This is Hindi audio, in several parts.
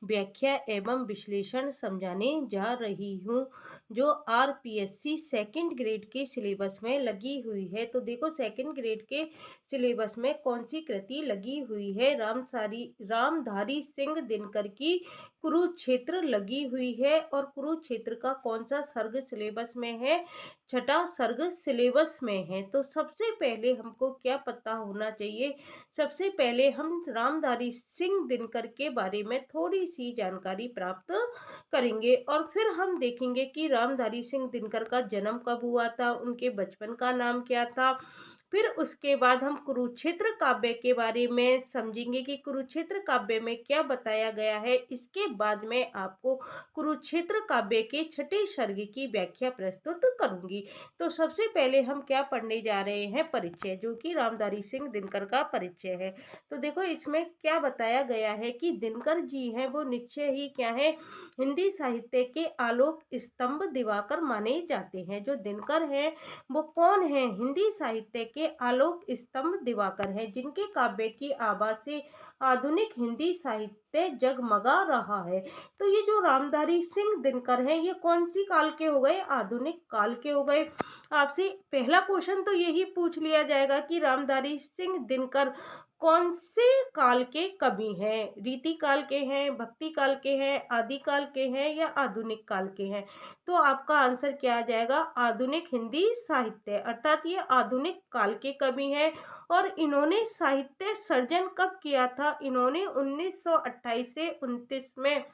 व्याख्या एवं विश्लेषण समझाने जा रही हूँ, जो आरपीएससी सेकंड ग्रेड के सिलेबस में लगी हुई है। तो देखो सेकंड ग्रेड के सिलेबस में कौन सी कृति लगी हुई है? रामधारी सिंह दिनकर की कुरुक्षेत्र लगी हुई है। और कुरुक्षेत्र का कौन सा सर्ग सिलेबस में है? छठा सर्ग सिलेबस में है। तो सबसे पहले हमको क्या पता होना चाहिए? सबसे पहले हम रामधारी सिंह दिनकर के बारे में थोड़ी सी जानकारी प्राप्त करेंगे और फिर हम देखेंगे कि रामधारी सिंह दिनकर का जन्म कब हुआ था, उनके बचपन का नाम क्या था। फिर उसके बाद हम कुरुक्षेत्र काव्य के बारे में समझेंगे कि कुरुक्षेत्र काव्य में क्या बताया गया है। इसके बाद में आपको कुरुक्षेत्र काव्य के छठे सर्ग की व्याख्या प्रस्तुत करूंगी। तो सबसे पहले हम क्या पढ़ने जा रहे हैं? परिचय, जो कि रामधारी सिंह दिनकर का परिचय है। तो देखो इसमें क्या बताया गया है कि दिनकर जी हैं वो निश्चय ही क्या है, हिंदी साहित्य के आलोक स्तंभ दिवाकर माने जाते हैं। जो दिनकर हैं वो कौन है? हिंदी साहित्य के आलोक स्तंभ दिवाकर हैं, जिनके काव्य की आभा से आधुनिक हिंदी साहित्य जगमगा रहा है। तो ये जो रामधारी सिंह दिनकर हैं ये कौन सी काल के हो गए? आधुनिक काल के हो गए। आपसे पहला क्वेश्चन तो यही पूछ लिया जाएगा कि रामधारी सिंह दिनकर कौन से काल के कवि हैं? रीति काल के हैं, भक्ति काल के हैं, आदि काल के हैं या आधुनिक काल के हैं? तो आपका आंसर क्या आ जाएगा? आधुनिक हिंदी साहित्य, अर्थात ये आधुनिक काल के कवि हैं। और इन्होंने साहित्य सर्जन कब किया था? इन्होंने 1928 से 29 में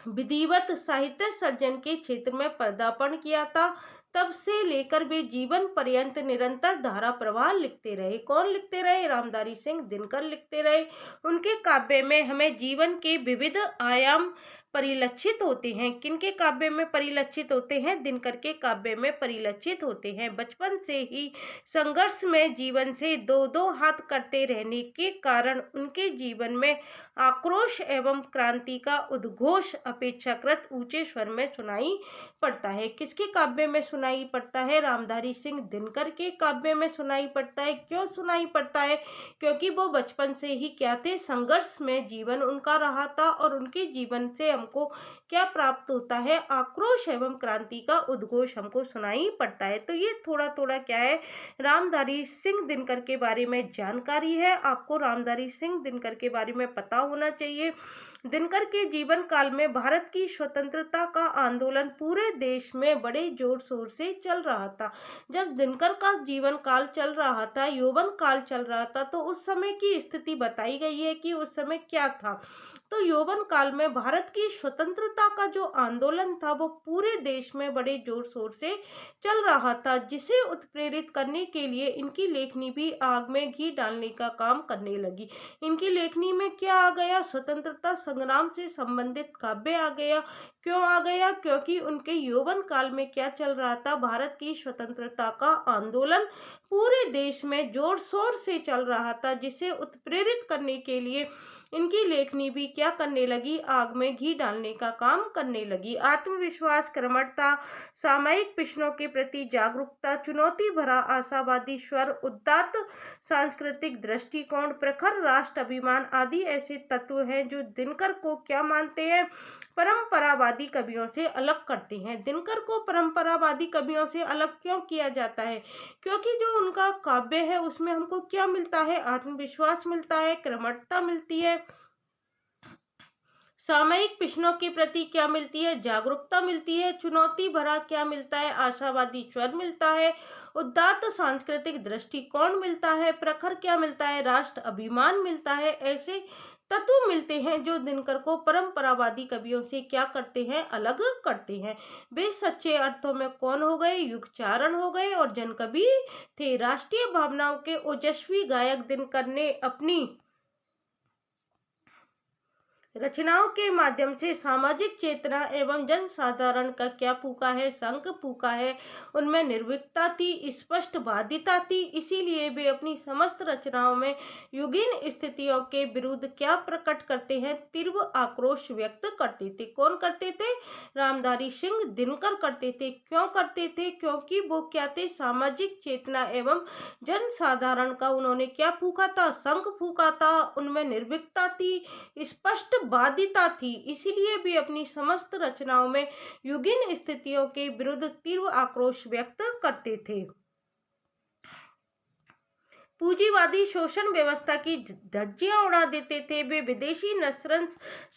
विधिवत साहित्य सर्जन के क्षेत्र में पदार्पण किया था। तब से लेकर वे जीवन पर्यंत निरंतर धारा प्रवाह लिखते रहे। कौन लिखते रहे? रामधारी सिंह दिनकर लिखते रहे। उनके काव्य में हमें जीवन के विविध आयाम परिलक्षित होते हैं। किनके काव्य में परिलक्षित होते हैं? दिनकर के काव्य में परिलक्षित होते हैं। बचपन से ही संघर्ष में जीवन से दो दो हाथ करते रहने के कारण उनके जीवन में आक्रोश एवं क्रांति का उद्घोष अपेक्षाकृत ऊंचे स्वर में सुनाई पड़ता है। किसके काव्य में सुनाई पड़ता है? रामधारी सिंह दिनकर के काव्य में सुनाई पड़ता है। क्यों सुनाई पड़ता है? क्योंकि वो बचपन से ही क्या थे? संघर्ष में जीवन उनका रहा था और उनके जीवन से हमको क्या प्राप्त होता है? आक्रोश एवं क्रांति का उद्घोष हमको सुनाई पड़ता है। तो ये थोड़ा थोड़ा क्या है, रामधारी सिंह दिनकर के बारे में जानकारी है। आपको रामधारी सिंह दिनकर के बारे में पता होना चाहिए। दिनकर के जीवन काल में भारत की स्वतंत्रता का आंदोलन पूरे देश में बड़े जोर शोर से चल रहा था। जब दिनकर का जीवन काल चल रहा था, यौवन काल चल रहा था, तो उस समय की स्थिति बताई गई है कि उस समय क्या था। तो यौवन काल में भारत की स्वतंत्रता का जो आंदोलन था वो पूरे देश में बड़े जोर शोर से चल रहा था, जिसे उत्प्रेरित करने के लिए इनकी लेखनी भी आग में घी डालने का काम करने लगी। इनकी लेखनी में क्या आ गया? स्वतंत्रता संग्राम से संबंधित काव्य आ गया। क्यों आ गया? क्योंकि उनके यौवन काल में क्या चल रहा था? भारत की स्वतंत्रता का आंदोलन पूरे देश में जोर शोर से चल रहा था, जिसे उत्प्रेरित करने के लिए इनकी लेखनी भी क्या करने लगी? आग में घी डालने का काम करने लगी। आत्मविश्वास, कर्मठता, सामायिक प्रश्नों के प्रति जागरूकता, चुनौती भरा आशावादी स्वर, उदात्त सांस्कृतिक दृष्टिकोण, प्रखर राष्ट्र अभिमान आदि ऐसे तत्व हैं जो दिनकर को क्या मानते हैं? परंपरावादी कवियों से अलग करते हैं। दिनकर को परंपरावादी कवियों से अलग क्यों किया जाता है? क्योंकि जो उनका काव्य है उसमें हमको क्या मिलता है? आत्मविश्वास मिलता है, कर्मठता मिलती है, सामयिक प्रश्नों के प्रति क्या मिलती है? जागरूकता मिलती है, चुनौती भरा क्या मिलता है? आशावादी स्वर मिलता है, उदात्त सांस्कृतिक दृष्टिकोण मिलता है, प्रखर क्या मिलता है? राष्ट्र अभिमान मिलता है। ऐसे तत्व मिलते हैं जो दिनकर को परंपरावादी कवियों से क्या करते हैं? अलग करते हैं। वे सच्चे अर्थों में कौन हो गए? युगचारण हो गए और जनकवि थे। राष्ट्रीय भावनाओं के ओजस्वी गायक दिनकर ने अपनी रचनाओं के माध्यम से सामाजिक चेतना एवं जनसाधारण का क्या फूका है? शंख फूका है। उनमें निर्भीकता थी, स्पष्ट बाध्यता थी, इसीलिए वे अपनी समस्त रचनाओं में युगीन स्थितियों के विरुद्ध क्या प्रकट करते हैं? तीव्र आक्रोश व्यक्त करते थे। कौन करते थे? रामधारी सिंह दिनकर करते थे। क्यों करते थे? क्योंकि वो क्या थे? सामाजिक चेतना एवं जनसाधारण का उन्होंने क्या फूका था? शंख फूका था। उनमें निर्भीकता थी, स्पष्ट बाध्यता थी, इसीलिए वे अपनी समस्त रचनाओं में युगीन स्थितियों के विरुद्ध तीव्र आक्रोश व्यक्त करते थे। पूंजीवादी शोषण व्यवस्था की धज्जियां उड़ा देते थे। वे विदेशी नस्रंस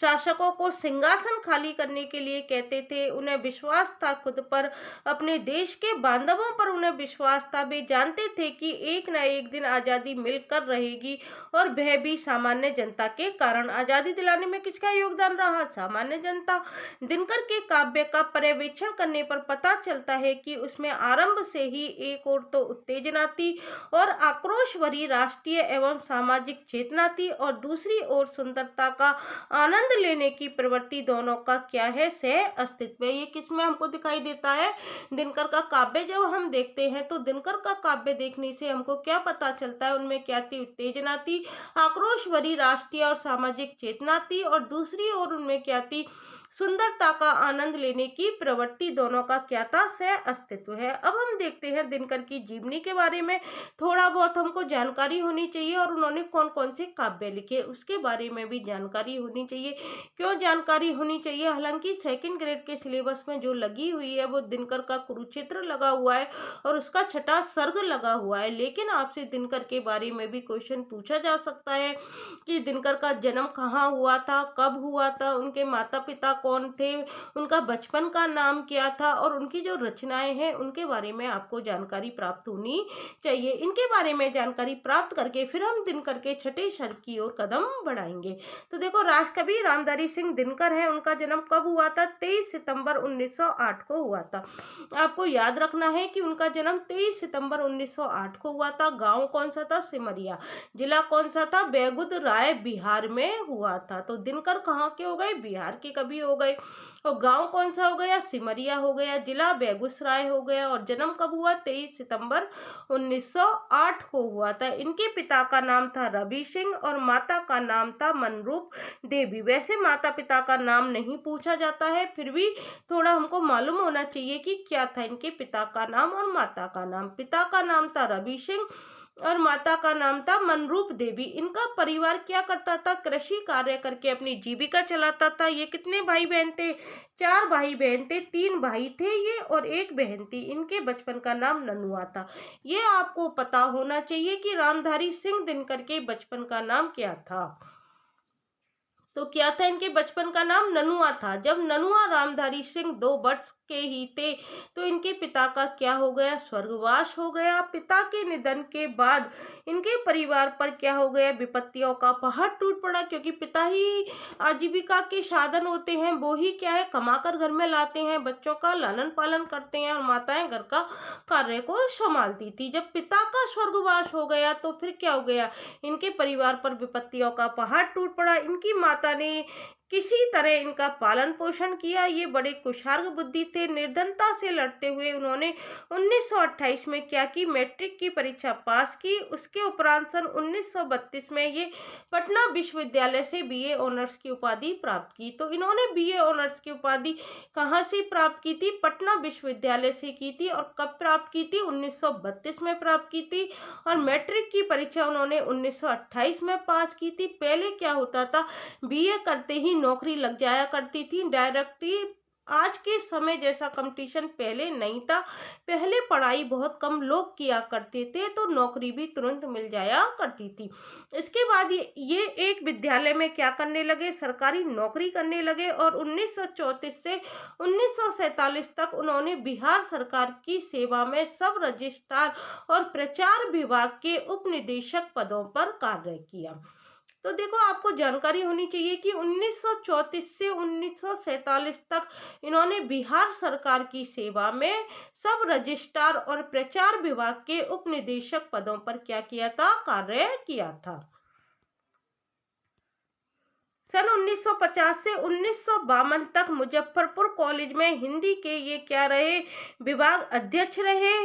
शासकों को सिंहासन खाली करने के लिए कहते थे। उन्हें विश्वास था खुद पर, अपने देश के बांधवों पर उन्हें विश्वास था। वे जानते थे कि एक न एक दिन आजादी मिलकर रहेगी और वह भी सामान्य जनता के कारण। आजादी दिलाने में किसका योगदान रहा? सामान्य जनता। दिनकर के काव्य का पर्यवेक्षण करने पर पता चलता है कि उसमें आरंभ से ही एक ओर तो उत्तेजना थी और आक्रोश भरी राष्ट्रीय एवं सामाजिक चेतना थी, और दूसरी ओर सुंदरता का आनंद लेने की प्रवृत्ति। दोनों का क्या है? सह अस्तित्व। ये किसमें हमको दिखाई देता है? दिनकर का काव्य जब हम देखते हैं तो दिनकर का काव्य देखने से हमको क्या पता चलता है? उनमें क्या थी? उत्तेजना थी, आक्रोश भरी राष्ट्रीय और सामाजिक चेतना थी, और दूसरी ओर उनमें क्या थी? सुंदरता का आनंद लेने की प्रवृत्ति। दोनों का क्या था? सह अस्तित्व है। अब हम देखते हैं दिनकर की जीवनी के बारे में थोड़ा बहुत हमको जानकारी होनी चाहिए, और उन्होंने कौन कौन से काव्य लिखे उसके बारे में भी जानकारी होनी चाहिए। क्यों जानकारी होनी चाहिए? हालांकि सेकंड ग्रेड के सिलेबस में जो लगी हुई है वो दिनकर का कुरुक्षेत्र लगा हुआ है और उसका छठा सर्ग लगा हुआ है, लेकिन आपसे दिनकर के बारे में भी क्वेश्चन पूछा जा सकता है कि दिनकर का जन्म कहाँ हुआ था, कब हुआ था, उनके माता पिता कौन थे, उनका बचपन का नाम क्या था, और उनकी जो रचनाएं हैं उनके बारे में आपको जानकारी प्राप्त होनी चाहिए। इनके बारे में जानकारी प्राप्त करके फिर हम दिनकर के छठे सर्ग की ओर कदम बढ़ाएंगे। तो देखो, राजकवि रामधारी सिंह दिनकर है, उनका जन्म कब हुआ था? 23 सितंबर 1908 को हुआ था। आपको याद रखना है कि उनका जन्म 23 सितंबर 1908 को हुआ था। गांव कौन सा था? सिमरिया। जिला कौन सा था? बेगूसराय, बिहार में हुआ था। तो दिनकर कहाँ के हो गए? बिहार के कभी हो गए। और गांव कौन सा हो गया? सिमरिया हो गया। जिला बेगूसराय हो गया। और जन्म कब हुआ? 23 सितंबर 1908 को हुआ था। इनके पिता का नाम था रवि सिंह और माता का नाम था मनरूप देवी। वैसे माता पिता का नाम नहीं पूछा जाता है, फिर भी थोड़ा हमको मालूम होना चाहिए कि क्या था इनके पिता का नाम और माता का नाम। पिता का नाम था रवि सिंह और माता का नाम था मनरूप देवी। इनका परिवार क्या करता था? कृषि कार्य करके अपनी जीविका चलाता था। ये कितने भाई बहन थे? 4 भाई बहन थे। 3 भाई थे ये और 1 बहन थी। इनके बचपन का नाम ननुआ था। ये आपको पता होना चाहिए कि रामधारी सिंह दिनकर के बचपन का नाम क्या था। तो क्या था? इनके बचपन का नाम ननुआ था। जब ननुआ रामधारी सिंह 2 वर्ष के ही थे तो इनके पिता का क्या हो गया? स्वर्गवास हो गया। पिता के निधन के बाद इनके परिवार पर क्या हो गया? विपत्तियों का पहाड़ टूट पड़ा, क्योंकि पिता ही आजीविका के साधन होते हैं। वो ही क्या है? कमाकर घर में लाते हैं, बच्चों का लालन पालन करते हैं, और माताएं घर का कार्य को संभालती थी। जब पिता का स्वर्गवास हो गया तो फिर क्या हो गया? इनके परिवार पर विपत्तियों का पहाड़ टूट पड़ा। इनकी माता ने किसी तरह इनका पालन पोषण किया। ये बड़े कुशार्ग बुद्धि थे। निर्धनता से लड़ते हुए उन्होंने 1928 में क्या की? मैट्रिक की परीक्षा पास की। उसके उपरांत सन 1932 में ये पटना विश्वविद्यालय से बीए ऑनर्स की उपाधि प्राप्त की। तो इन्होंने बीए ऑनर्स की उपाधि कहाँ से प्राप्त की थी? पटना विश्वविद्यालय से की थी। और कब प्राप्त की थी? 1932 में प्राप्त की थी। और मैट्रिक की परीक्षा उन्होंने 1928 में पास की थी। पहले क्या होता था? बीए करते ही नौकरी लग जाया करती थी डायरेक्टली। आज के समय जैसा कंपटीशन पहले नहीं था। पहले पढ़ाई बहुत कम लोग किया करते थे तो नौकरी भी तुरंत मिल जाया करती थी। इसके बाद ये एक विद्यालय में क्या करने लगे? सरकारी नौकरी करने लगे। और 1934 से 1947 तक उन्होंने बिहार सरकार की सेवा में सब रजिस्ट्रार और प्रचार विभाग के उप निदेशक पदों पर कार्य किया। तो देखो, आपको जानकारी होनी चाहिए कि 1934 से 1947 तक इन्होंने बिहार सरकार की सेवा में सब रजिस्ट्रार और प्रचार विभाग के उप निदेशक पदों पर क्या किया था? कार्य किया था। सन 1950 से 1952 तक मुजफ्फरपुर कॉलेज में हिंदी के ये क्या रहे? विभाग अध्यक्ष रहे।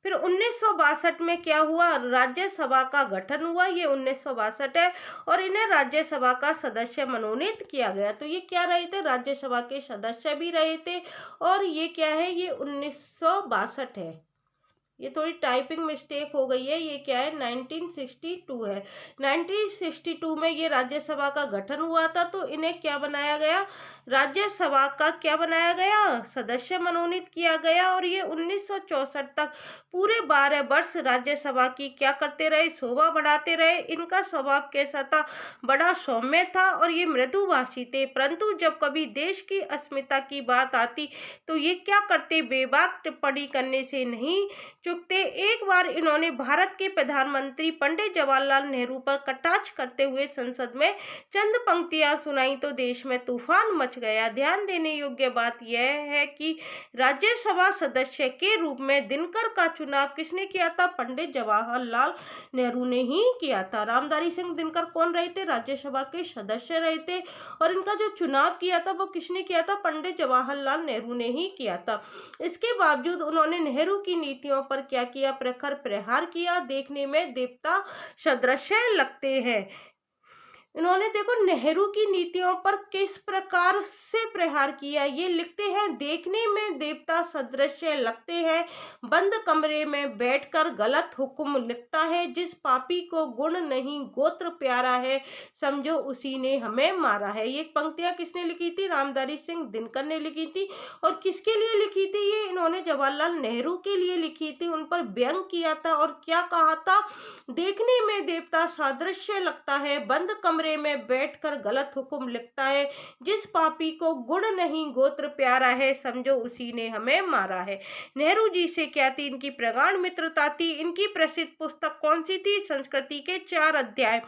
फिर 1962 में क्या हुआ? राज्यसभा का गठन हुआ। ये 1962 है और इन्हें राज्यसभा का सदस्य मनोनीत किया गया। तो ये क्या रहे थे? राज्यसभा के सदस्य भी रहे थे। और ये क्या है? ये 1962 है। ये थोड़ी टाइपिंग मिस्टेक हो गई है, ये क्या है 1962 है। 1962 में ये राज्यसभा का गठन हुआ था, तो इन्हें क्या बनाया गया, राज्यसभा का क्या बनाया गया, सदस्य मनोनीत किया गया। और ये 1964 तक पूरे 12 वर्ष राज्यसभा की क्या करते रहे, शोभा बढ़ाते रहे। इनका स्वभाव कैसा था, बड़ा सौम्य था और ये मृदुभाषी थे, परंतु जब कभी देश की अस्मिता की बात आती तो ये क्या करते, बेबाक टिप्पणी करने से नहीं चुकते। एक बार इन्होंने भारत के प्रधानमंत्री पंडित जवाहरलाल नेहरू पर कटाक्ष करते हुए संसद में चंद पंक्तियां सुनाई तो देश में तूफान मच गया। ध्यान देने योग्य बात यह है कि राज्यसभा सदस्य के रूप में दिनकर का चुनाव किसने किया था, पंडित जवाहरलाल नेहरू ने ही किया था। रामधारी सिंह दिनकर कौन रहे थे, राज्यसभा के सदस्य रहे थे, और इनका जो चुनाव किया था वो किसने किया था, पंडित जवाहरलाल नेहरू ने ही किया था। इसके बावजूद उन्होंने नेहरू की नीतियों पर क्या किया, प्रखर प्रहार किया। देखने में देवता सदृश लगते हैं। इन्होंने देखो नेहरू की नीतियों पर किस प्रकार से प्रहार किया, ये लिखते हैं, देखने में देवता सदृश लगते हैं, बंद कमरे में बैठकर गलत हुक्म लिखता है, जिस पापी को गुण नहीं गोत्र प्यारा है, समझो उसी ने हमें मारा है। ये पंक्तियां किसने लिखी थी, रामधारी सिंह दिनकर ने लिखी थी। और किसके लिए लिखी थी, ये इन्होंने जवाहरलाल नेहरू के लिए लिखी थी, उन पर व्यंग किया था। और क्या कहा था, देखने में देवता सादृश्य लगता है, बंद कमरे में बैठकर गलत हुक्म लिखता है, जिस पापी को गुण नहीं गोत्र प्यारा है, समझो उसी ने हमें मारा है। नेहरू जी से क्या थी, इनकी प्रगाढ़ मित्रता थी। इनकी प्रसिद्ध पुस्तक कौन सी थी, संस्कृति के 4 अध्याय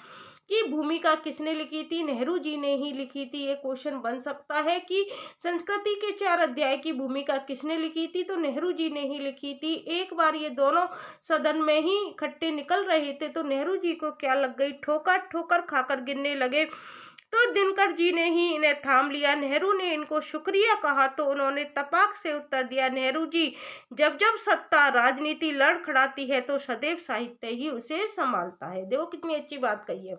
की भूमिका किसने लिखी थी, नेहरू जी ने ही लिखी थी। ये क्वेश्चन बन सकता है कि संस्कृति के 4 अध्याय की भूमिका किसने लिखी थी, तो नेहरू जी ने ही लिखी थी। एक बार ये दोनों सदन में ही इकट्ठे निकल रहे थे तो नेहरू जी को क्या लग गई, ठोकर ठोकर खाकर गिरने लगे, तो दिनकर जी ने ही इन्हें थाम लिया। नेहरू ने इनको शुक्रिया कहा तो उन्होंने तपाक से उत्तर दिया, नेहरू जी, जब जब सत्ता राजनीति लड़खड़ाती है तो सदैव साहित्य ही उसे संभालता है। देखो कितनी अच्छी बात कही है,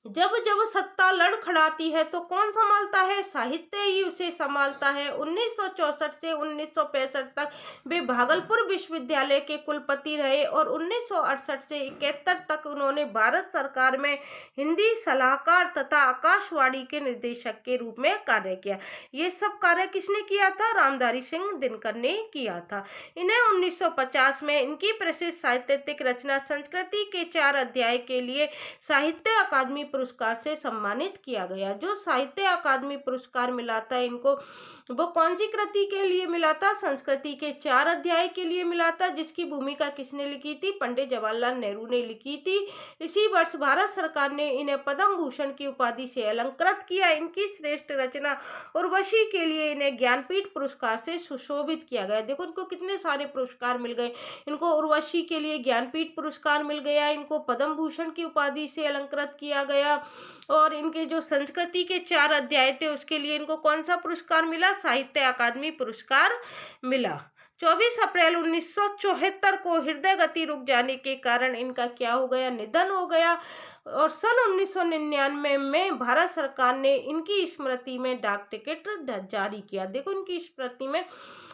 जब जब सत्ता लड़खड़ाती है तो कौन संभालता है, साहित्य ही उसे संभालता है। 1964 से 1965 तक वे भागलपुर विश्वविद्यालय के कुलपति रहे और 1968 से 71 तक उन्होंने भारत सरकार में हिंदी सलाहकार तथा आकाशवाणी के निर्देशक के रूप में कार्य किया। ये सब कार्य किसने किया था, रामधारी सिंह दिनकर ने किया था। इन्हें 1950 में इनकी प्रसिद्ध साहित्यिक रचना संस्कृति के 4 अध्याय के लिए साहित्य अकादमी पुरस्कार से सम्मानित किया गया। जो साहित्य अकादमी पुरस्कार मिला था इनको, वो कौन सी कृति के लिए मिला था, संस्कृति के 4 अध्याय के लिए मिला था, जिसकी भूमिका किसने लिखी थी, पंडित जवाहरलाल नेहरू ने लिखी थी। इसी वर्ष भारत सरकार ने इन्हें पद्म भूषण की उपाधि से अलंकृत किया। इनकी श्रेष्ठ रचना उर्वशी के लिए इन्हें ज्ञानपीठ पुरस्कार से सुशोभित किया गया। देखो इनको कितने सारे पुरस्कार मिल गए, इनको उर्वशी के लिए ज्ञानपीठ पुरस्कार मिल गया, इनको पद्म भूषण की उपाधि से अलंकृत किया गया, और इनके जो संस्कृति के 4 अध्याय थे उसके लिए इनको कौन सा पुरस्कार मिला, साहित्य अकादमी पुरस्कार मिला। 24 अप्रैल 1974 को हृदय गति रुक जाने के कारण इनका क्या हो गया, निधन हो गया। और सन 1999 में भारत सरकार ने इनकी स्मृति में डाक टिकट जारी किया। देखो इनकी स्मृति में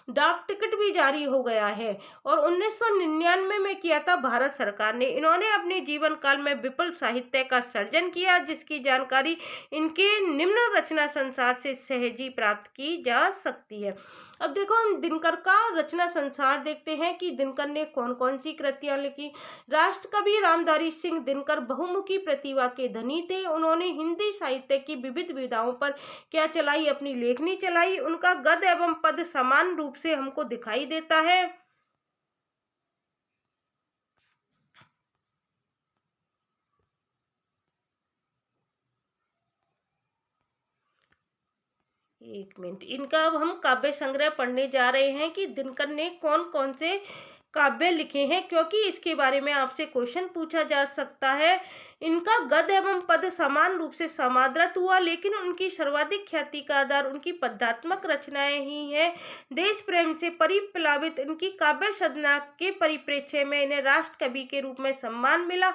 डाक टिकट भी जारी हो गया है। और 1999 में किया था भारत सरकार ने। इन्होंने अपने जीवन काल में विपुल साहित्य का सर्जन किया, जिसकी जानकारी इनके निम्न रचना संसार से सहजी प्राप्त की जा सकती है। अब देखो हम दिनकर का रचना संसार देखते हैं कि दिनकर ने कौन कौन सी कृतियां लिखी। राष्ट्रकवि रामधारी सिंह दिनकर बहुमुखी प्रतिभा के धनी थे। उन्होंने हिंदी साहित्य की विविध विधाओं पर क्या चलाई, अपनी लेखनी चलाई। उनका गद्य एवं पद समान रूप से हमको दिखाई देता है। एक मिनट, इनका अब हम काव्य संग्रह पढ़ने जा रहे हैं कि दिनकर ने कौन कौन से काव्य लिखे हैं, क्योंकि इसके बारे में आपसे क्वेश्चन पूछा जा सकता है। इनका गद्य एवं पद समान रूप से समादृत हुआ, लेकिन उनकी सर्वाधिक ख्याति का आधार उनकी पद्यात्मक रचनाएं ही है। देश प्रेम से परिप्लावित इनकी काव्य साधना के परिप्रेक्ष्य में इन्हें राष्ट्र कवि के रूप में सम्मान मिला।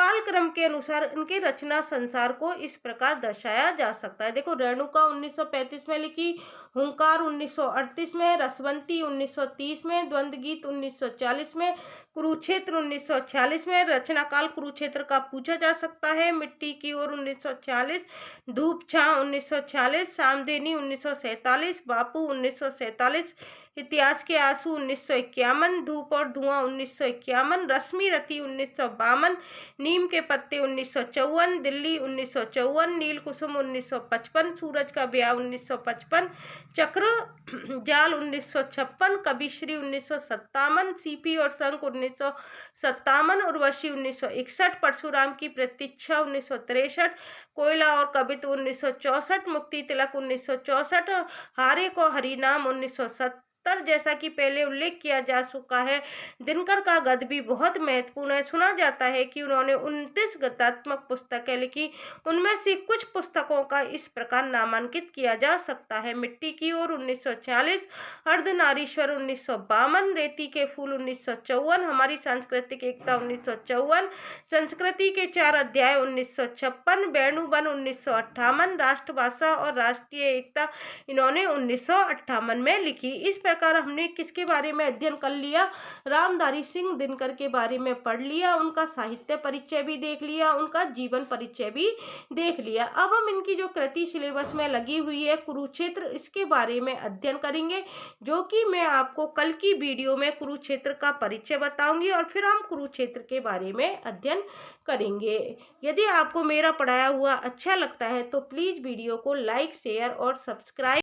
कालक्रम के अनुसार इनके रचना संसार को इस प्रकार दर्शाया जा सकता है। देखो, रेणुका 1935 में लिखी, हुंकार 1938 में, रसवंती 1930 में, द्वंद्व गीत 1940 में, कुरुक्षेत्र 1946 में। रचना काल कुरुक्षेत्र का पूछा जा सकता है। मिट्टी की ओर 1946, धूप छां 1946, सामधेनी 1947, बापू 1947, इतिहास के आंसू 1951, धूप और धुआं 1951, रश्मि रति 1952, नीम के पत्ते 1954, दिल्ली 1954, नील कुसुम 1955, सूरज का ब्याह 1955, चक्र जाल 1956, कविश्री 1957, सीपी और शंख 1957, उर्वशी 1961, परशुराम की प्रतीक्षा 1963, कोयला और कवित्व 1964, मुक्ति तिलक 1964, हारे को हरिनाम 1970। जैसा कि पहले उल्लेख किया जा चुका है, दिनकर का गद्य भी बहुत महत्वपूर्ण है। सुना जाता है कि उन्होंने 29 गद्यात्मक पुस्तकें लिखी। उनमें से कुछ पुस्तकों का इस प्रकार नामांकित किया जा सकता है। मिट्टी की ओर 1940, अर्धनारीश्वर 1952, रेती के फूल 1954, हमारी सांस्कृतिक एकता 1954, संस्कृति के 4 अध्याय 1956, वेणुवन 1958, राष्ट्रभाषा और राष्ट्रीय एकता इन्होंने 1958 में लिखी। इस प्रकार हमने किसके बारे में अध्ययन कर लिया? रामधारी सिंह दिनकर के बारे में पढ़ लिया, उनका साहित्य परिचय भी देख लिया, उनका जीवन परिचय भी देख लिया। अब हम इनकी जो कृति सिलेबस में लगी हुई है कुरुक्षेत्र, इसके बारे में अध्ययन करेंगे, जो कि मैं आपको कल की वीडियो में कुरुक्षेत्र का परिचय बताऊंगी और फिर हम कुरुक्षेत्र के बारे में अध्ययन करेंगे। यदि आपको मेरा पढ़ाया हुआ अच्छा लगता है तो प्लीज वीडियो को लाइक, शेयर और सब्सक्राइब